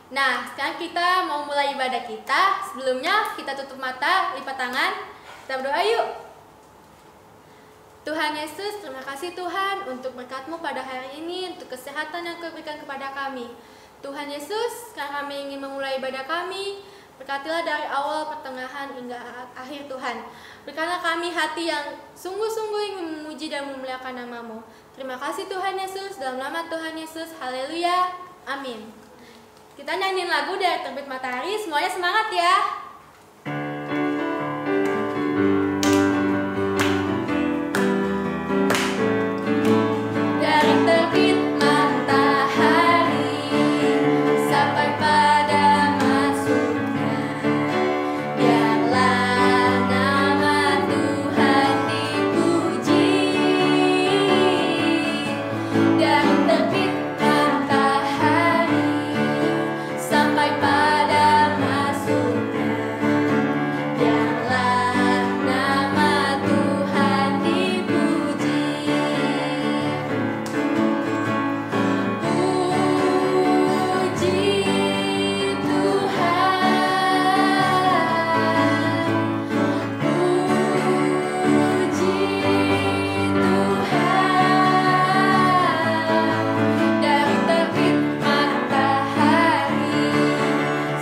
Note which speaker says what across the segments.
Speaker 1: Nah, sekarang kita mau mulai ibadah kita. Sebelumnya kita tutup mata, lipat tangan. Kita berdoa yuk. Tuhan Yesus, terima kasih Tuhan untuk berkat-Mu pada hari ini, untuk kesehatan yang Kau berikan kepada kami. Tuhan Yesus, sekarang kami ingin memulai ibadah kami. Berkatilah dari awal, pertengahan, hingga akhir Tuhan. Berikanlah kami hati yang sungguh-sungguh ingin memuji dan memuliakan nama-Mu. Terima kasih Tuhan Yesus, dalam nama Tuhan Yesus, haleluya, amin. Kita nyanyiin lagu dari Terbit Matahari, semuanya semangat ya. Dari terbit matahari sampai pada masuknya, biarlah nama Tuhan dipuji. Dari terbit matahari sampai pada masuknya, biarlah nama Tuhan dipuji. Puji Tuhan, puji Tuhan. Dari terbit matahari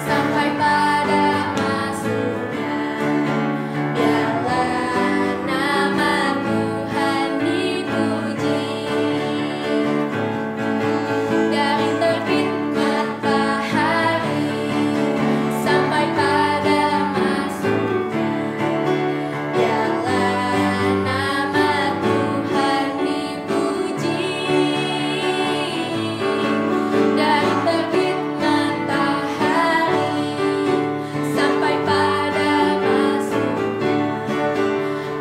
Speaker 1: sampai pada masuknya, biarlah nama Tuhan dipuji. Dari terbit matahari sampai pada masuknya, biarlah nama Tuhan dipuji. Dari terbit matahari sampai pada masuknya,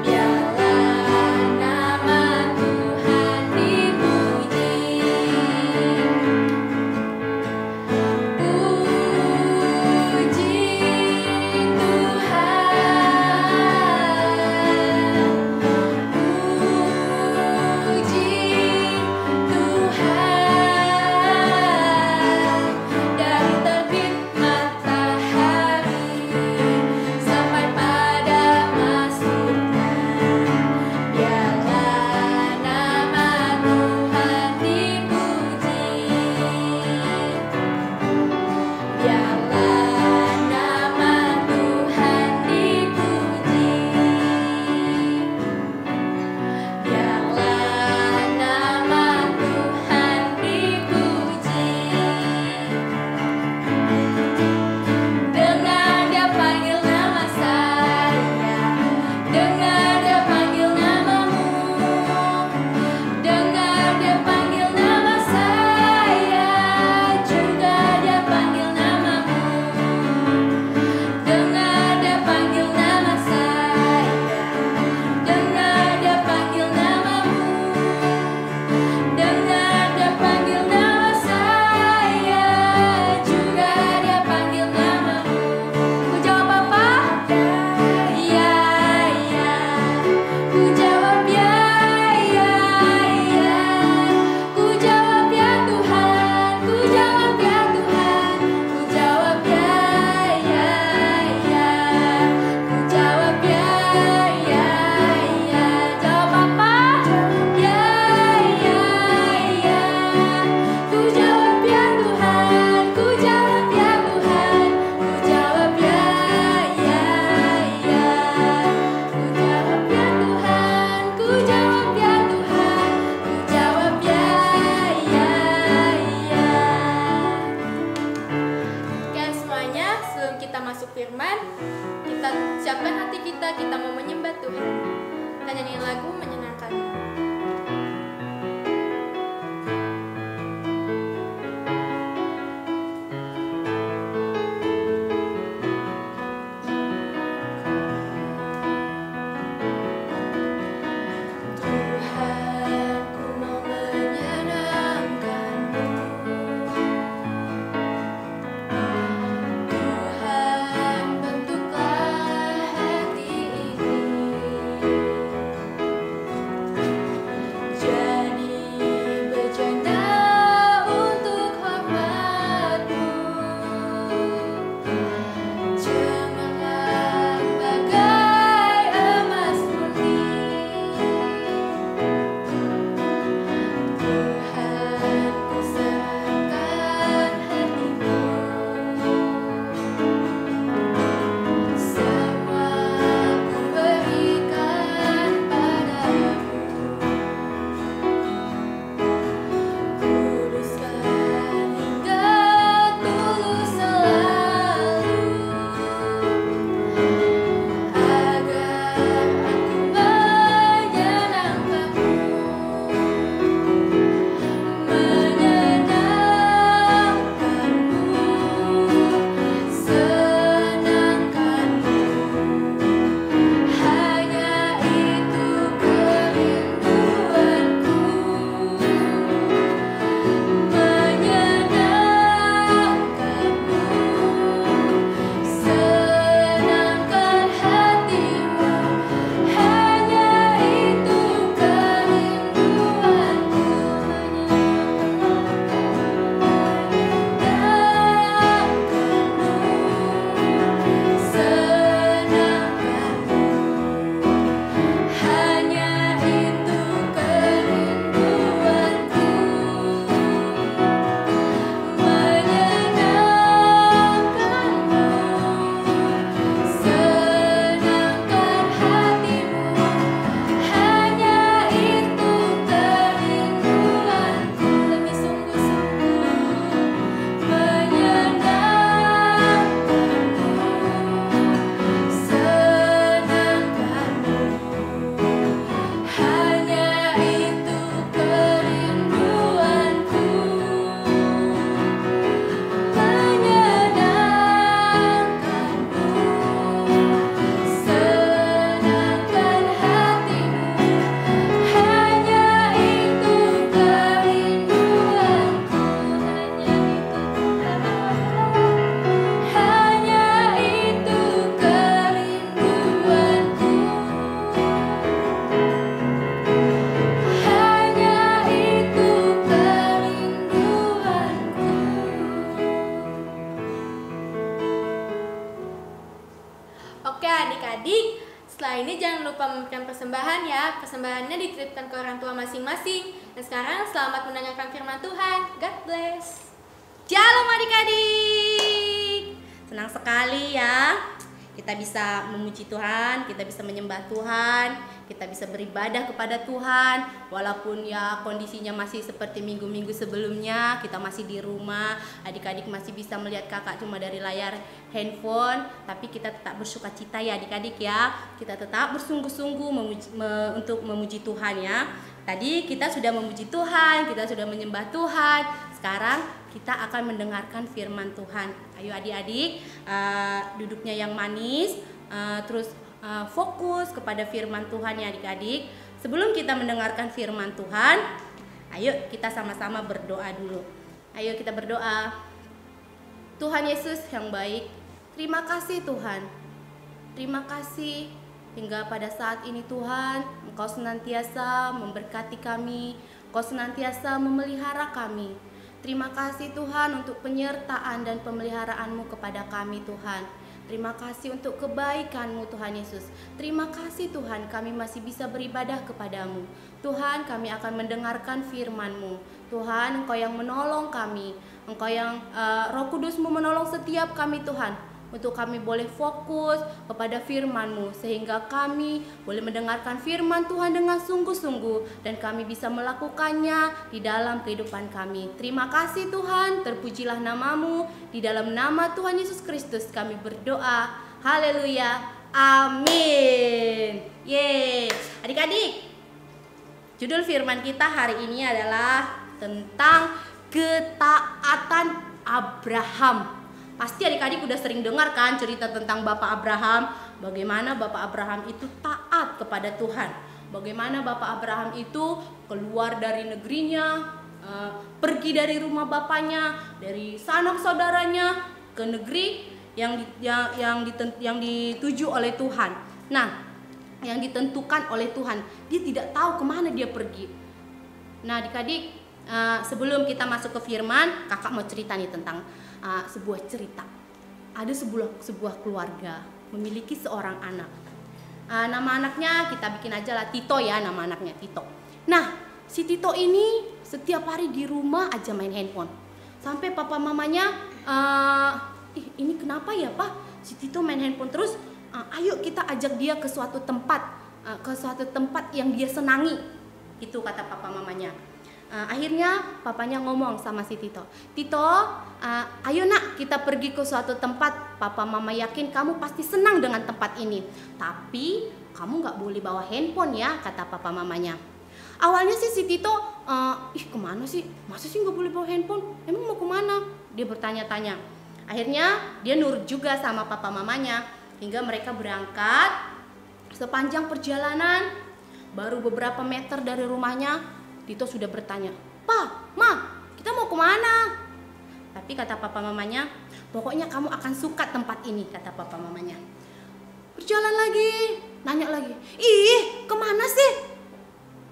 Speaker 1: biarlah nama Tuhan dipuji. Puji Tuhan, dari terbit matahari sampai pada masuknya, biarlah nama Tuhan dipuji. Biarlah nama Tuhan dipuji. Biarlah nama Tuhan dipuji. Dengar Dia panggil nama saya, dengar Dia panggil namamu, dengar Dia panggil nama saya, juga Dia panggil namamu. Dengar Dia panggil nama saya, dengar Dia panggil namamu, dengar Dia panggil nama saya, juga Dia panggil namamu. Ku jawab apa? Ya, ya. Ku jawab ya, ya, ya. Ku jawab ya Tuhan, ku jawab ya Tuhan, ku jawab ya, ya, ya. Ku jawab ya, ya, ya. Jawab apa? Ya, ya, ya. Ku jawab ya Tuhan, ku jawab ya Tuhan, ku jawab ya, ya, ya. Ku jawab ya Tuhan, ku jawab ya Tuhan, ku jawab ya, ya, ya. Oke semuanya, sebelum kita masuk firman, kita siapkan hati kita mau menyembah Tuhan. Kita nyanyiin lagu menyenangkan. Tuhan, ku mau menyenangkan-Mu. Tuhan, bentuklah hati ini. adik-adik. Setelah ini jangan lupa memberikan persembahan ya. Persembahannya dititipkan ke orang tua masing-masing. Dan sekarang selamat mendengarkan firman Tuhan. God bless.
Speaker 2: Shalom adik-adik. Senang sekali ya kita bisa memuji Tuhan, kita bisa menyembah Tuhan, kita bisa beribadah kepada Tuhan. Walaupun ya kondisinya masih seperti minggu-minggu sebelumnya, kita masih di rumah, adik-adik masih bisa melihat kakak cuma dari layar handphone, tapi kita tetap bersuka cita ya adik-adik ya. Kita tetap bersungguh-sungguh untuk memuji Tuhan ya. Tadi kita sudah memuji Tuhan, kita sudah menyembah Tuhan. Sekarang kita akan mendengarkan firman Tuhan. Ayo adik-adik, duduknya yang manis, terus fokus kepada firman Tuhan ya adik-adik. Sebelum kita mendengarkan firman Tuhan, ayo kita sama-sama berdoa dulu. Ayo kita berdoa. Tuhan Yesus yang baik, terima kasih Tuhan. Terima kasih hingga pada saat ini Tuhan, Engkau senantiasa memberkati kami, Engkau senantiasa memelihara kami. Terima kasih Tuhan untuk penyertaan dan pemeliharaan-Mu kepada kami Tuhan. Terima kasih untuk kebaikan-Mu Tuhan Yesus. Terima kasih Tuhan kami masih bisa beribadah kepadamu. Tuhan kami akan mendengarkan firman-Mu. Tuhan Engkau yang menolong kami. Engkau yang Roh Kudus-Mu menolong setiap kami Tuhan. Untuk kami boleh fokus kepada firman-Mu. Sehingga kami boleh mendengarkan firman Tuhan dengan sungguh-sungguh. Dan kami bisa melakukannya di dalam kehidupan kami. Terima kasih Tuhan, terpujilah nama-Mu. Di dalam nama Tuhan Yesus Kristus kami berdoa. Haleluya, amin. Yeay. Adik-adik, judul firman kita hari ini adalah tentang ketaatan Abraham. Pasti adik-adik udah sering dengar kan cerita tentang Bapak Abraham. Bagaimana Bapak Abraham itu taat kepada Tuhan. Bagaimana Bapak Abraham itu keluar dari negerinya, pergi dari rumah bapaknya, dari sanak saudaranya ke negeri yang dituju oleh Tuhan. Nah, yang ditentukan oleh Tuhan. Dia tidak tahu kemana dia pergi. Nah adik-adik, sebelum kita masuk ke firman, kakak mau cerita nih tentang sebuah cerita. Ada sebuah keluarga memiliki seorang anak. Nama anaknya kita bikin aja lah Tito ya, nama anaknya Tito. Nah, si Tito ini setiap hari di rumah aja main handphone. Sampai papa mamanya, ini kenapa ya Pak? Si Tito main handphone terus. Ayo kita ajak dia ke suatu tempat yang dia senangi. Itu kata papa mamanya. Akhirnya papanya ngomong sama si Tito, Tito, ayo nak kita pergi ke suatu tempat. Papa mama yakin kamu pasti senang dengan tempat ini. Tapi kamu gak boleh bawa handphone ya, kata papa mamanya. Awalnya sih si Tito, kemana sih? Masa sih gak boleh bawa handphone? Emang mau kemana? Dia bertanya-tanya. Akhirnya dia nurut juga sama papa mamanya. Hingga mereka berangkat. Sepanjang perjalanan, baru beberapa meter dari rumahnya, Tito sudah bertanya, "Pa, Ma, kita mau kemana?" Tapi kata papa mamanya, "Pokoknya kamu akan suka tempat ini," kata papa mamanya. Berjalan lagi, nanya lagi, "Ih, kemana sih?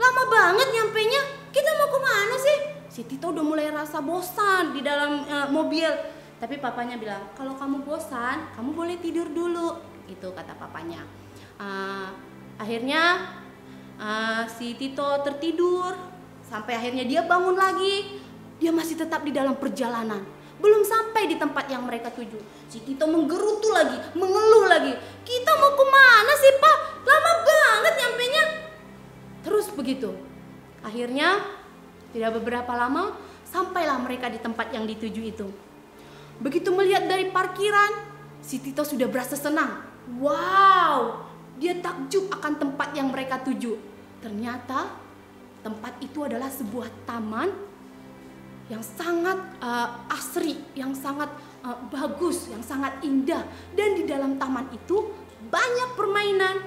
Speaker 2: Lama banget nyampenya. Kita mau kemana sih?" Si Tito udah mulai rasa bosan di dalam mobil. Tapi papanya bilang, "Kalau kamu bosan, kamu boleh tidur dulu." Itu kata papanya. Akhirnya si Tito tertidur. Sampai akhirnya dia bangun lagi. Dia masih tetap di dalam perjalanan. Belum sampai di tempat yang mereka tuju. Si Tito menggerutu lagi, mengeluh lagi. "Kita mau kemana sih Pak? Lama banget nyampenya." Terus begitu. Akhirnya tidak beberapa lama sampailah mereka di tempat yang dituju itu. Begitu melihat dari parkiran, si Tito sudah berasa senang. Wow, dia takjub akan tempat yang mereka tuju. Ternyata tempat itu adalah sebuah taman yang sangat asri, yang sangat bagus, yang sangat indah. Dan di dalam taman itu banyak permainan.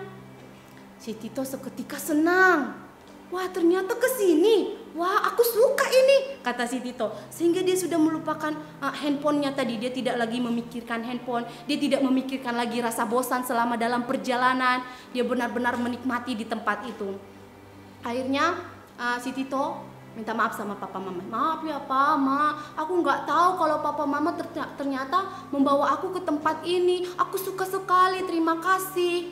Speaker 2: Si Tito seketika senang. "Wah, ternyata ke sini. Wah, aku suka ini," kata si Tito. Sehingga dia sudah melupakan handphonenya tadi. Dia tidak lagi memikirkan handphone. Dia tidak memikirkan lagi rasa bosan selama dalam perjalanan. Dia benar-benar menikmati di tempat itu. Akhirnya si Tito minta maaf sama papa mama. Maaf ya pa, ma, aku nggak tahu kalau papa mama ternyata membawa aku ke tempat ini. Aku suka sekali, terima kasih.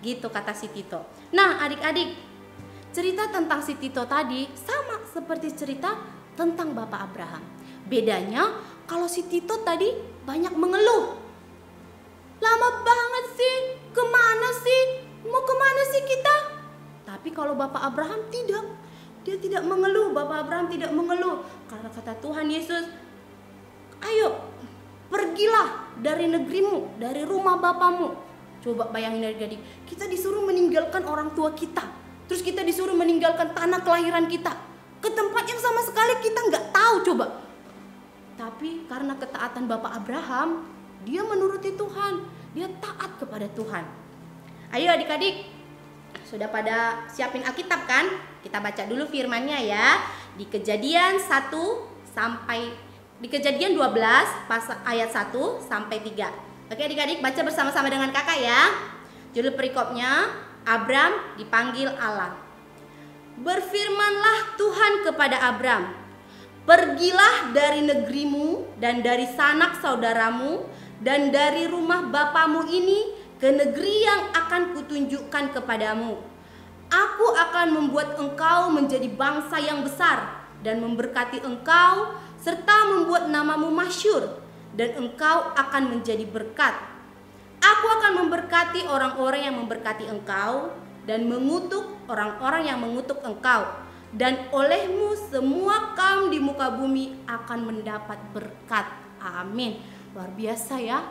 Speaker 2: Gitu kata si Tito. Nah adik-adik, cerita tentang si Tito tadi sama seperti cerita tentang Bapak Abraham. Bedanya kalau si Tito tadi banyak mengeluh. Lama banget sih, kemana sih? Mau kemana sih kita? Tapi kalau Bapak Abraham tidak. Dia tidak mengeluh, Bapak Abraham tidak mengeluh. Karena kata Tuhan Yesus, ayo pergilah dari negerimu, dari rumah bapamu. Coba bayangin adik-adik, kita disuruh meninggalkan orang tua kita. Terus kita disuruh meninggalkan tanah kelahiran kita. Ke tempat yang sama sekali kita nggak tahu coba. Tapi karena ketaatan Bapak Abraham, dia menuruti Tuhan. Dia taat kepada Tuhan. Ayo adik-adik, sudah pada siapin Alkitab kan? Kita baca dulu firman-Nya ya. Di Kejadian 1 sampai di Kejadian 12 ayat 1 sampai 3. Oke adik-adik, baca bersama-sama dengan kakak ya. Judul perikopnya, Abram dipanggil Allah. Berfirmanlah Tuhan kepada Abram, pergilah dari negerimu dan dari sanak saudaramu dan dari rumah bapamu ini ke negeri yang akan kutunjukkan kepadamu. Aku akan membuat engkau menjadi bangsa yang besar dan memberkati engkau serta membuat namamu masyhur, dan engkau akan menjadi berkat. Aku akan memberkati orang-orang yang memberkati engkau dan mengutuk orang-orang yang mengutuk engkau, dan olehmu semua kaum di muka bumi akan mendapat berkat. Amin. Luar biasa ya.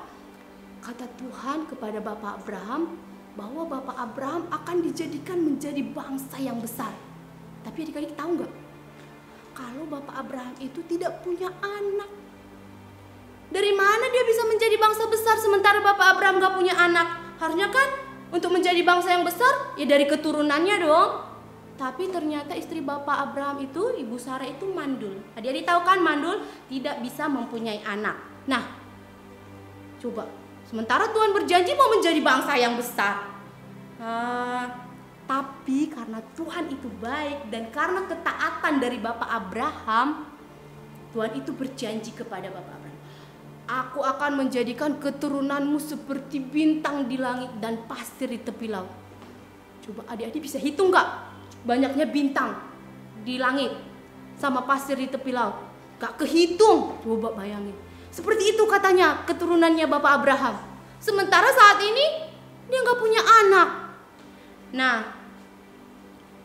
Speaker 2: Kata Tuhan kepada Bapak Abraham bahwa Bapak Abraham akan dijadikan menjadi bangsa yang besar. Tapi adik-adik tahu nggak? Kalau Bapak Abraham itu tidak punya anak. Dari mana dia bisa menjadi bangsa besar sementara Bapak Abraham nggak punya anak? Harusnya kan untuk menjadi bangsa yang besar ya dari keturunannya dong. Tapi ternyata istri Bapak Abraham itu, Ibu Sarah itu mandul. Adik-adik tahu kan mandul tidak bisa mempunyai anak. Nah, coba. Sementara Tuhan berjanji mau menjadi bangsa yang besar. Tapi karena Tuhan itu baik dan karena ketaatan dari Bapak Abraham, Tuhan itu berjanji kepada Bapak Abraham, aku akan menjadikan keturunanmu seperti bintang di langit dan pasir di tepi laut. Coba adik-adik bisa hitung gak banyaknya bintang di langit sama pasir di tepi laut? Gak kehitung. Coba bayangin. Seperti itu katanya keturunannya Bapak Abraham. Sementara saat ini dia gak punya anak. Nah,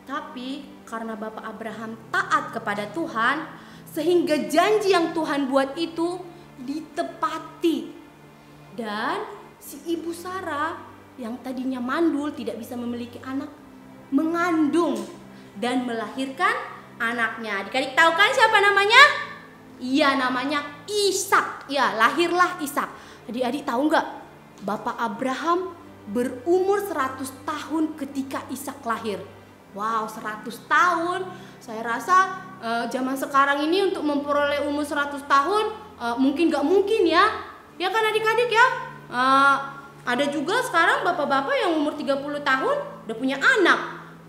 Speaker 2: tapi karena Bapak Abraham taat kepada Tuhan, sehingga janji yang Tuhan buat itu ditepati. Dan si Ibu Sarah yang tadinya mandul tidak bisa memiliki anak, mengandung dan melahirkan anaknya. Adik-adik tahu kan siapa namanya? Iya, namanya Ishak. Ya, lahirlah Ishak. Adik-adik tahu nggak? Bapak Abraham berumur 100 tahun ketika Ishak lahir. Wow, 100 tahun. Saya rasa zaman sekarang ini untuk memperoleh umur 100 tahun mungkin nggak mungkin ya. Ya kan adik-adik ya? Ada juga sekarang bapak-bapak yang umur 30 tahun udah punya anak.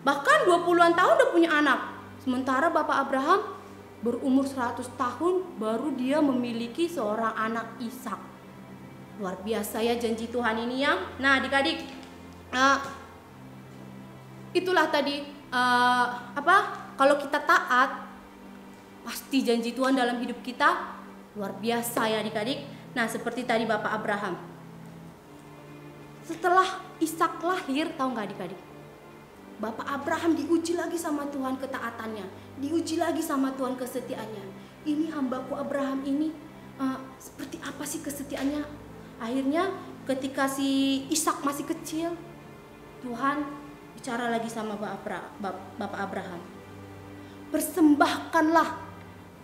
Speaker 2: Bahkan 20-an tahun udah punya anak. Sementara Bapak Abraham berumur 100 tahun baru dia memiliki seorang anak Ishak. Luar biasa ya janji Tuhan ini ya. Nah adik-adik, itulah tadi kalau kita taat, pasti janji Tuhan dalam hidup kita luar biasa ya adik-adik. Nah seperti tadi Bapak Abraham, setelah Ishak lahir, tahu nggak adik-adik? Bapak Abraham diuji lagi sama Tuhan ketaatannya, diuji lagi sama Tuhan kesetiaannya. Ini hambaku Abraham ini seperti apa sih kesetiaannya? Akhirnya ketika si Ishak masih kecil, Tuhan bicara lagi sama Bapak Abraham. Persembahkanlah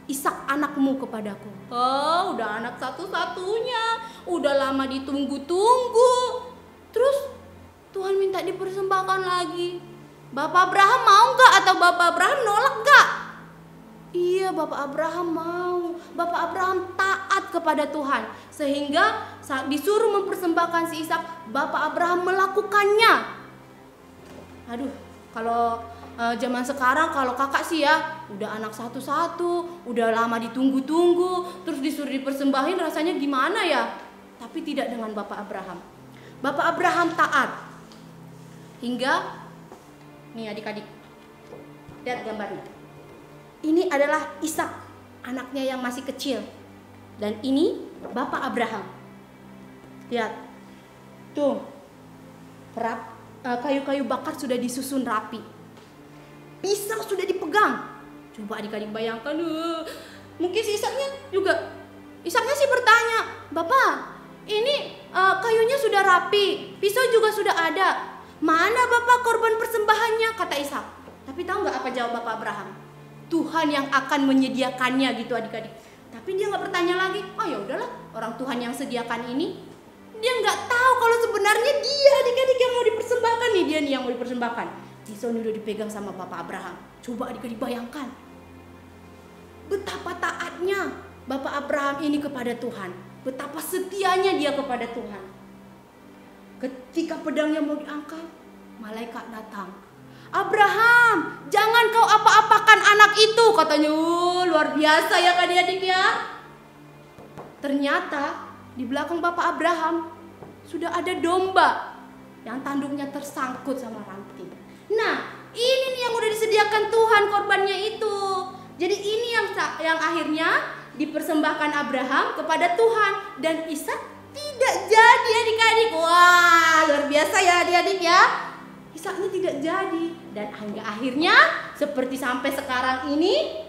Speaker 2: Ishak anakmu kepadaku. Oh, udah anak satu-satunya, udah lama ditunggu-tunggu. Terus Tuhan minta dipersembahkan lagi. Bapak Abraham mau nggak atau Bapak Abraham nolak nggak? Iya, Bapak Abraham mau. Bapak Abraham taat kepada Tuhan sehingga saat disuruh mempersembahkan si Ishak, Bapak Abraham melakukannya. Aduh, kalau zaman sekarang kalau kakak sih ya udah anak satu-satu, udah lama ditunggu-tunggu, terus disuruh dipersembahin, rasanya gimana ya? Tapi tidak dengan Bapak Abraham. Bapak Abraham taat hingga nih adik-adik, lihat gambarnya. Ini adalah Ishak, anaknya yang masih kecil, dan ini Bapak Abraham. Lihat tuh, kayu-kayu bakar sudah disusun rapi, pisau sudah dipegang. Coba adik-adik bayangkan, mungkin si Ishaknya sih bertanya, Bapak, ini kayunya sudah rapi, pisau juga sudah ada. Mana Bapak korban persembahannya? Kata Ishak. Tapi tahu nggak apa jawab Bapak Abraham? Tuhan yang akan menyediakannya gitu adik-adik. Tapi dia nggak bertanya lagi. Oh ya udahlah, orang Tuhan yang sediakan ini. Dia nggak tahu kalau sebenarnya dia adik-adik yang mau dipersembahkan nih, dia nih yang mau dipersembahkan. Pisau ini udah dipegang sama Bapak Abraham. Coba adik-adik bayangkan betapa taatnya Bapak Abraham ini kepada Tuhan. Betapa setianya dia kepada Tuhan. Ketika pedangnya mau diangkat, malaikat datang. Abraham, jangan kau apa-apakan anak itu, katanya. Luar biasa ya adik-adik ya. Ternyata di belakang Bapak Abraham sudah ada domba yang tanduknya tersangkut sama ranting. Nah, ini nih yang udah disediakan Tuhan korbannya itu. Jadi ini yang akhirnya dipersembahkan Abraham kepada Tuhan, dan Ishak tidak jadi adik-adik. Wah, luar biasa ya adik-adik ya. Ishaknya tidak jadi, dan hingga akhirnya seperti sampai sekarang ini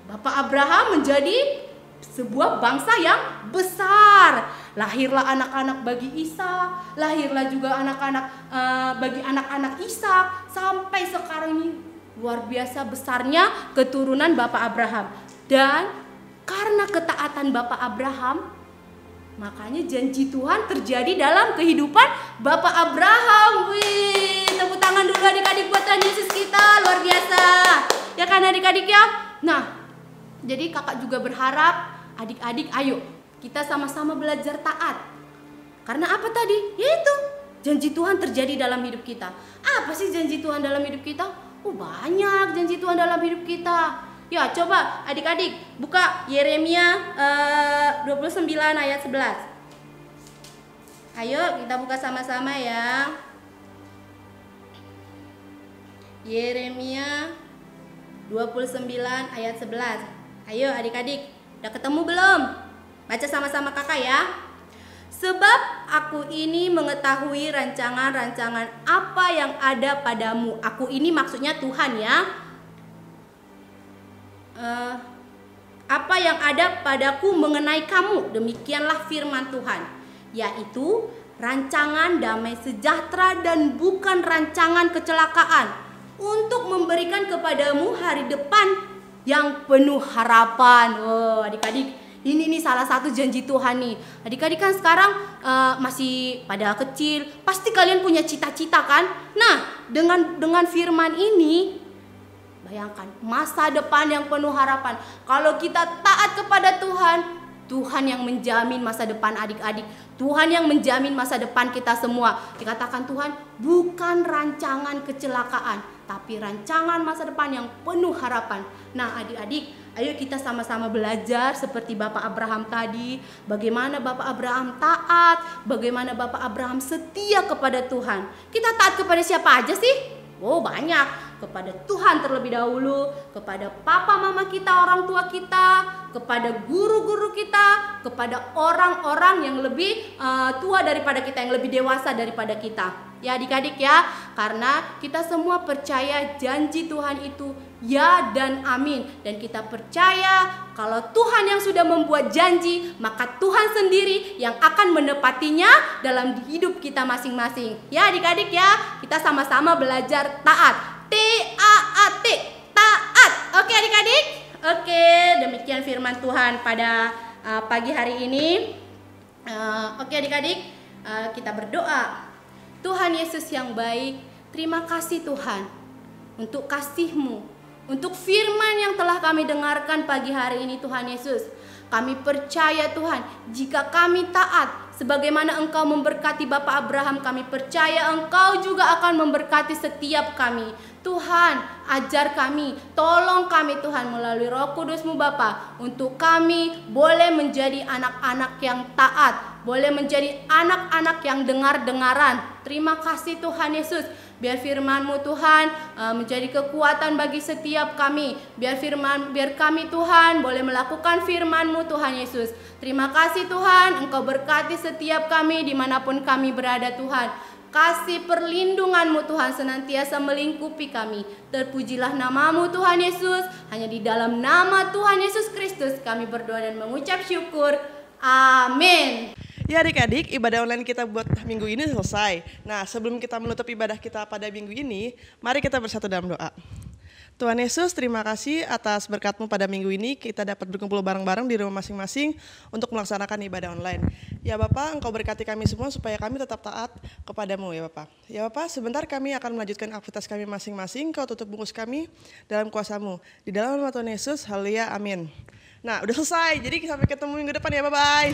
Speaker 2: Bapak Abraham menjadi sebuah bangsa yang besar. Lahirlah anak-anak bagi Ishak, lahirlah juga anak-anak bagi anak-anak Ishak, sampai sekarang ini luar biasa besarnya keturunan Bapak Abraham. Dan karena ketaatan Bapak Abraham, makanya janji Tuhan terjadi dalam kehidupan Bapak Abraham. Wih, tepuk tangan dulu adik-adik buat Tuhan Yesus kita, luar biasa. Ya kan adik-adik ya? Nah, jadi kakak juga berharap adik-adik ayo kita sama-sama belajar taat. Karena apa tadi? Yaitu janji Tuhan terjadi dalam hidup kita. Apa sih janji Tuhan dalam hidup kita? Banyak janji Tuhan dalam hidup kita. Ya, coba adik-adik buka Yeremia 29 ayat 11. Ayo kita buka sama-sama ya. Yeremia 29 ayat 11. Ayo adik-adik, udah ketemu belum? Baca sama-sama kakak ya. Sebab aku ini mengetahui rancangan-rancangan apa yang ada padamu. Aku ini maksudnya Tuhan ya. Apa yang ada padaku mengenai kamu, demikianlah firman Tuhan, yaitu rancangan damai sejahtera dan bukan rancangan kecelakaan, untuk memberikan kepadamu hari depan yang penuh harapan. Oh adik-adik, ini nih salah satu janji Tuhan nih. Adik-adik kan sekarang masih pada kecil, pasti kalian punya cita-cita kan? Nah, dengan firman ini, bayangkan masa depan yang penuh harapan. Kalau kita taat kepada Tuhan, Tuhan yang menjamin masa depan adik-adik. Tuhan yang menjamin masa depan kita semua. Dikatakan Tuhan bukan rancangan kecelakaan, tapi rancangan masa depan yang penuh harapan. Nah adik-adik, ayo kita sama-sama belajar seperti Bapak Abraham tadi. Bagaimana Bapak Abraham taat, bagaimana Bapak Abraham setia kepada Tuhan. Kita taat kepada siapa aja sih? Oh banyak. Kepada Tuhan terlebih dahulu, kepada papa mama kita, orang tua kita, kepada guru-guru kita, kepada orang-orang yang lebih tua daripada kita, yang lebih dewasa daripada kita. Ya adik-adik ya, karena kita semua percaya janji Tuhan itu ya dan amin. Dan kita percaya kalau Tuhan yang sudah membuat janji, maka Tuhan sendiri yang akan menepatinya dalam hidup kita masing-masing. Ya adik-adik ya, kita sama-sama belajar taat. T-A-A-T, taat. Oke adik-adik. Oke, demikian firman Tuhan pada pagi hari ini. Oke adik-adik, kita berdoa. Tuhan Yesus yang baik, terima kasih Tuhan untuk kasih-Mu, untuk firman yang telah kami dengarkan pagi hari ini Tuhan Yesus. Kami percaya Tuhan, jika kami taat sebagaimana Engkau memberkati Bapak Abraham, kami percaya Engkau juga akan memberkati setiap kami. Tuhan, ajar kami, tolong kami Tuhan melalui Roh Kudus-Mu Bapa, untuk kami boleh menjadi anak-anak yang taat, boleh menjadi anak-anak yang dengar-dengaran. Terima kasih Tuhan Yesus. Biar firman-Mu Tuhan menjadi kekuatan bagi setiap kami. Biar kami Tuhan boleh melakukan firman-Mu Tuhan Yesus. Terima kasih Tuhan, Engkau berkati setiap kami dimanapun kami berada Tuhan. Kasih perlindungan-Mu Tuhan senantiasa melingkupi kami. Terpujilah nama-Mu Tuhan Yesus. Hanya di dalam nama Tuhan Yesus Kristus kami berdoa dan mengucap syukur. Amin.
Speaker 3: Ya adik-adik, ibadah online kita buat minggu ini selesai. Nah, sebelum kita menutup ibadah kita pada minggu ini, mari kita bersatu dalam doa. Tuhan Yesus, terima kasih atas berkat-Mu pada minggu ini. Kita dapat berkumpul bareng-bareng di rumah masing-masing untuk melaksanakan ibadah online. Ya Bapak, Engkau berkati kami semua supaya kami tetap taat kepada-Mu ya Bapak. Ya Bapak, sebentar kami akan melanjutkan aktivitas kami masing-masing. Kau tutup bungkus kami dalam kuasa-Mu. Di dalam nama Tuhan Yesus, haleluya, amin. Nah, udah selesai. Jadi sampai ketemu minggu depan ya, bye-bye.